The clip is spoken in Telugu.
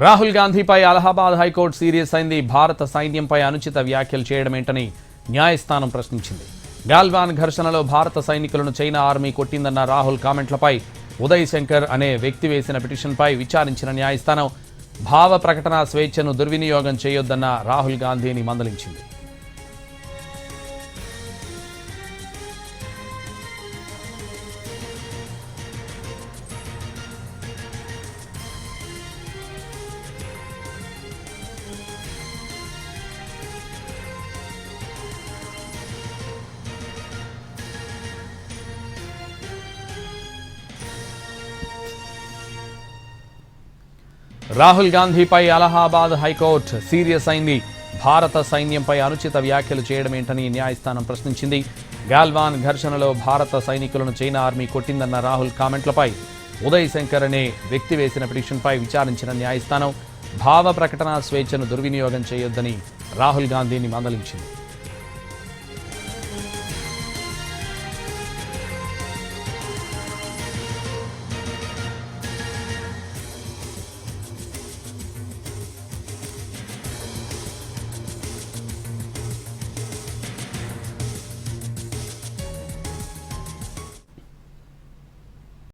రాహుల్ గాంధీపై అలహాబాద్ హైకోర్టు సీరియస్ అయింది. భారత సైన్యంపై అనుచిత వ్యాఖ్యలు చేయడమేంటని న్యాయస్థానం ప్రశ్నించింది. గాల్వాన్ ఘర్షణలో భారత సైనికులను చైనా ఆర్మీ కొట్టిందన్న రాహుల్ కామెంట్లపై ఉదయ్ శంకర్ అనే వ్యక్తి వేసిన పిటిషన్పై విచారించిన న్యాయస్థానం భావ ప్రకటన స్వేచ్ఛను దుర్వినియోగం చేయొద్దన్న రాహుల్ గాంధీని మందలించింది. రాహుల్ గాంధీపై అలహాబాద్ హైకోర్టు సీరియస్ అయింది. భారత సైన్యంపై అనుచిత వ్యాఖ్యలు చేయడమేంటని న్యాయస్థానం ప్రశ్నించింది. గాల్వాన్ ఘర్షణలో భారత సైనికులను చైనా ఆర్మీ కొట్టిందన్న రాహుల్ కామెంట్లపై ఉదయ్ శంకర్ అనే వ్యక్తి వేసిన పిటిషన్పై విచారించిన న్యాయస్థానం భావ ప్రకటన స్వేచ్ఛను దుర్వినియోగం చేయొద్దని రాహుల్ గాంధీని మందలించింది.